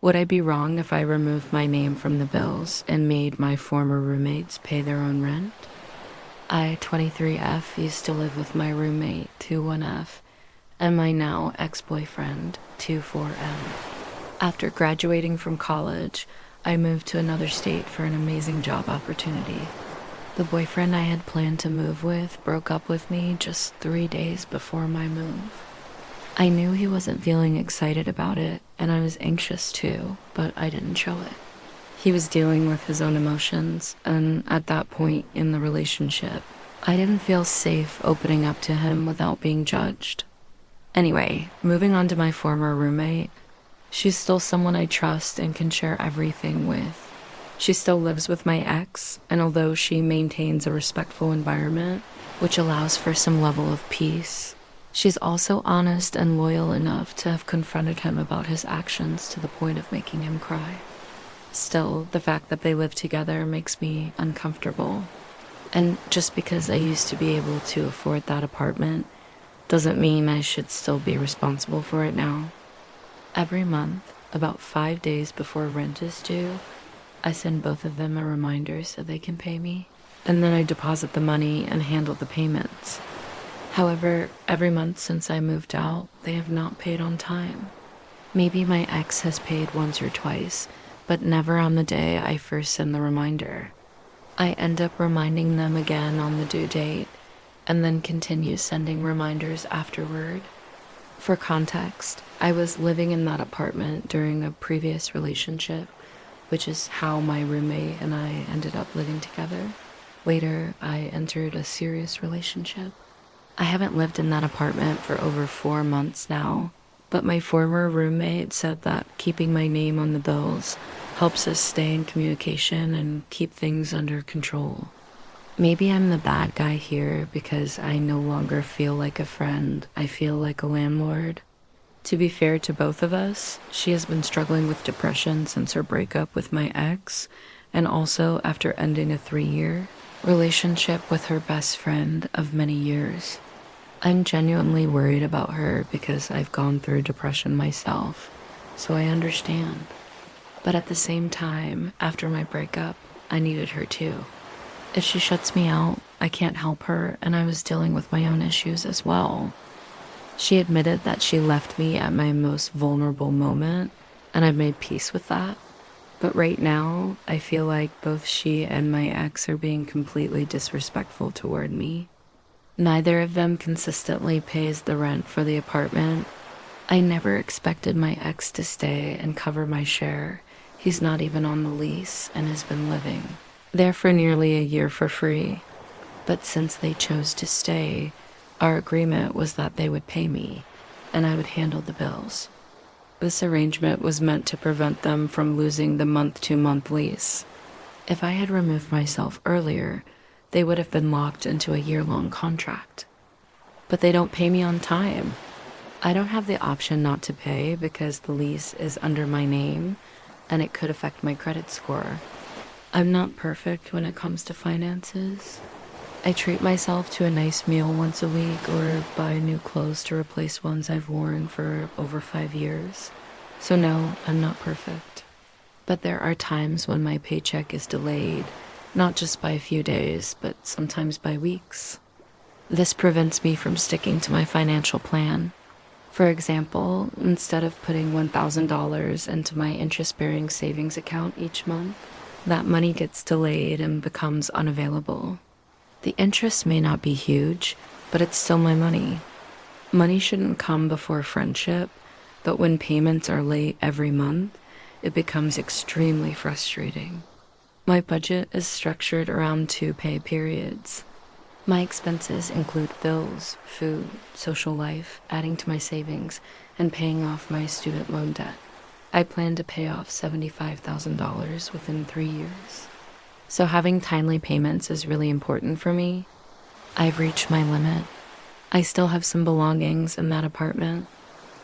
Would I be wrong if I removed my name from the bills and made my former roommates pay their own rent? I, 23F, used to live with my roommate, 21F, and my now ex-boyfriend, 24M. After graduating from college, I moved to another state for an amazing job opportunity. The boyfriend I had planned to move with broke up with me just 3 days before my move. I knew he wasn't feeling excited about it, and I was anxious too, but I didn't show it. He was dealing with his own emotions, and at that point in the relationship, I didn't feel safe opening up to him without being judged. Anyway, moving on to my former roommate, she's still someone I trust and can share everything with. She still lives with my ex, and although she maintains a respectful environment, which allows for some level of peace, she's also honest and loyal enough to have confronted him about his actions to the point of making him cry. Still, the fact that they live together makes me uncomfortable. And just because I used to be able to afford that apartment doesn't mean I should still be responsible for it now. Every month, about 5 days before rent is due, I send both of them a reminder so they can pay me, and then I deposit the money and handle the payments. However, every month since I moved out, they have not paid on time. Maybe my ex has paid once or twice, but never on the day I first send the reminder. I end up reminding them again on the due date, and then continue sending reminders afterward. For context, I was living in that apartment during a previous relationship, which is how my roommate and I ended up living together. Later, I entered a serious relationship. I haven't lived in that apartment for over 4 months now, but my former roommate said that keeping my name on the bills helps us stay in communication and keep things under control. Maybe I'm the bad guy here because I no longer feel like a friend, I feel like a landlord. To be fair to both of us, she has been struggling with depression since her breakup with my ex, and also after ending a 3-year relationship with her best friend of many years. I'm genuinely worried about her because I've gone through depression myself, so I understand. But at the same time, after my breakup, I needed her too. If she shuts me out, I can't help her, and I was dealing with my own issues as well. She admitted that she left me at my most vulnerable moment, and I've made peace with that. But right now, I feel like both she and my ex are being completely disrespectful toward me. Neither of them consistently pays the rent for the apartment. I never expected my ex to stay and cover my share. He's not even on the lease and has been living there for nearly a year for free. But since they chose to stay, our agreement was that they would pay me, and I would handle the bills. This arrangement was meant to prevent them from losing the month-to-month lease. If I had removed myself earlier, they would have been locked into a year-long contract. But they don't pay me on time. I don't have the option not to pay because the lease is under my name, and it could affect my credit score. I'm not perfect when it comes to finances. I treat myself to a nice meal once a week or buy new clothes to replace ones I've worn for over 5 years. So no, I'm not perfect. But there are times when my paycheck is delayed, not just by a few days, but sometimes by weeks. This prevents me from sticking to my financial plan. For example, instead of putting $1,000 into my interest-bearing savings account each month, that money gets delayed and becomes unavailable. The interest may not be huge, but it's still my money. Money shouldn't come before friendship, but when payments are late every month, it becomes extremely frustrating. My budget is structured around 2 pay periods. My expenses include bills, food, social life, adding to my savings, and paying off my student loan debt. I plan to pay off $75,000 within 3 years. So having timely payments is really important for me. I've reached my limit. I still have some belongings in that apartment.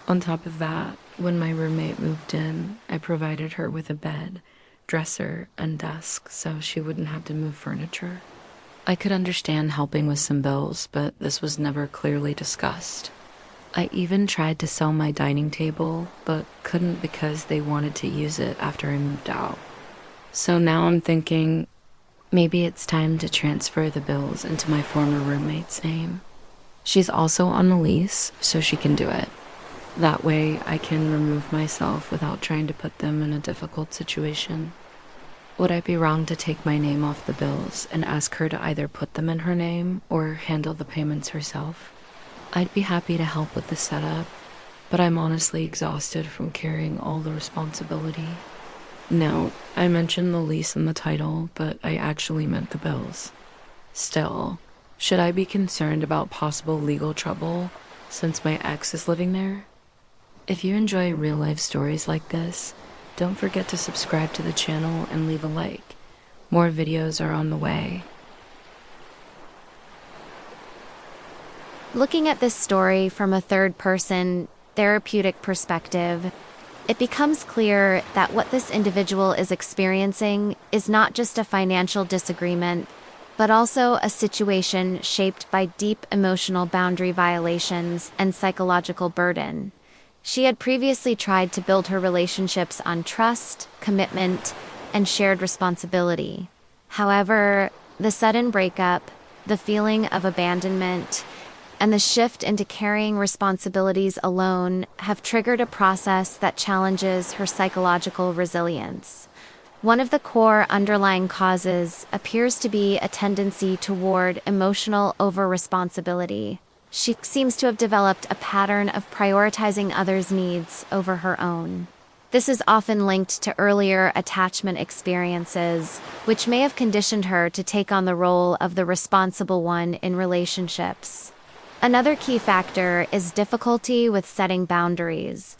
On top of that, when my roommate moved in, I provided her with a bed, dresser, and desk so she wouldn't have to move furniture. I could understand helping with some bills, but this was never clearly discussed. I even tried to sell my dining table, but couldn't because they wanted to use it after I moved out. So now I'm thinking maybe it's time to transfer the bills into my former roommate's name. She's also on a lease, so she can do it. That way I can remove myself without trying to put them in a difficult situation. Would I be wrong to take my name off the bills and ask her to either put them in her name or handle the payments herself? I'd be happy to help with the setup, but I'm honestly exhausted from carrying all the responsibility. No, I mentioned the lease in the title, but I actually meant the bills. Still, should I be concerned about possible legal trouble since my ex is living there? If you enjoy real-life stories like this, don't forget to subscribe to the channel and leave a like. More videos are on the way. Looking at this story from a third-person, therapeutic perspective, it becomes clear that what this individual is experiencing is not just a financial disagreement, but also a situation shaped by deep emotional boundary violations and psychological burden. She had previously tried to build her relationships on trust, commitment, and shared responsibility. However, the sudden breakup, the feeling of abandonment, and the shift into carrying responsibilities alone have triggered a process that challenges her psychological resilience. One of the core underlying causes appears to be a tendency toward emotional over-responsibility. She seems to have developed a pattern of prioritizing others' needs over her own. This is often linked to earlier attachment experiences, which may have conditioned her to take on the role of the responsible one in relationships. Another key factor is difficulty with setting boundaries.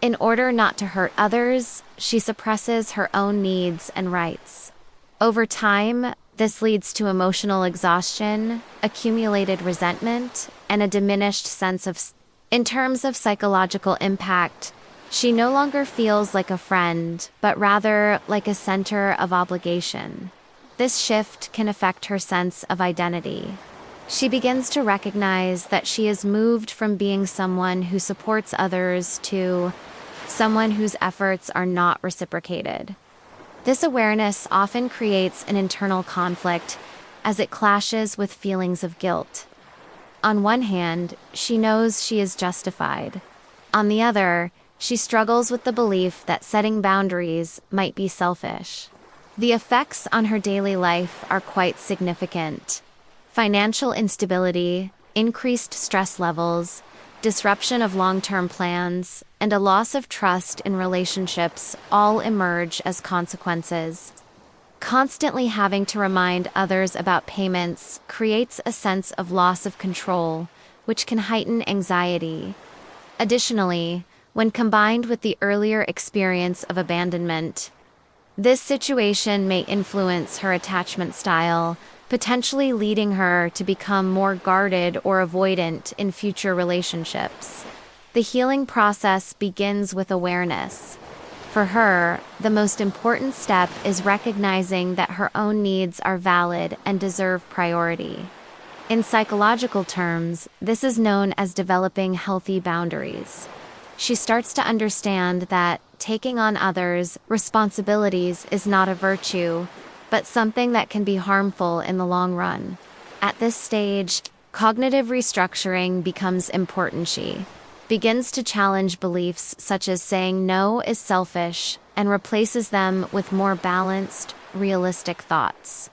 In order not to hurt others, she suppresses her own needs and rights. Over time, this leads to emotional exhaustion, accumulated resentment, and a diminished sense of In terms of psychological impact, she no longer feels like a friend, but rather like a center of obligation. This shift can affect her sense of identity. She begins to recognize that she is moved from being someone who supports others to someone whose efforts are not reciprocated. This awareness often creates an internal conflict as it clashes with feelings of guilt. On one hand, she knows she is justified. On the other, she struggles with the belief that setting boundaries might be selfish. The effects on her daily life are quite significant. Financial instability, increased stress levels, disruption of long-term plans, and a loss of trust in relationships all emerge as consequences. Constantly having to remind others about payments creates a sense of loss of control, which can heighten anxiety. Additionally, when combined with the earlier experience of abandonment, this situation may influence her attachment style, potentially leading her to become more guarded or avoidant in future relationships. The healing process begins with awareness. For her, the most important step is recognizing that her own needs are valid and deserve priority. In psychological terms, this is known as developing healthy boundaries. She starts to understand that taking on others' responsibilities is not a virtue, but something that can be harmful in the long run. At this stage, cognitive restructuring becomes important. She begins to challenge beliefs such as saying no is selfish and replaces them with more balanced, realistic thoughts.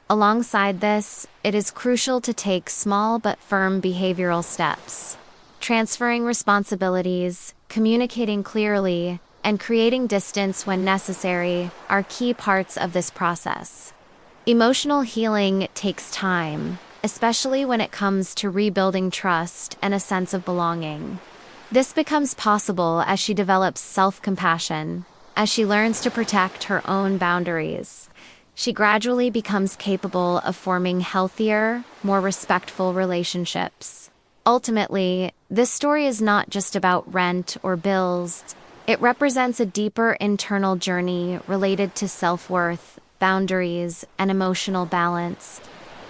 Alongside this, it is crucial to take small but firm behavioral steps. Transferring responsibilities, communicating clearly, and creating distance when necessary are key parts of this process. Emotional healing takes time, especially when it comes to rebuilding trust and a sense of belonging. This becomes possible as she develops self-compassion, as she learns to protect her own boundaries. She gradually becomes capable of forming healthier, more respectful relationships. Ultimately, this story is not just about rent or bills. It represents a deeper internal journey related to self-worth, boundaries, and emotional balance.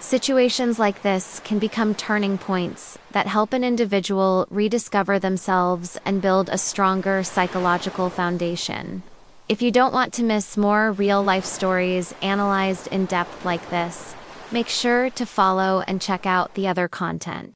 Situations like this can become turning points that help an individual rediscover themselves and build a stronger psychological foundation. If you don't want to miss more real-life stories analyzed in depth like this, make sure to follow and check out the other content.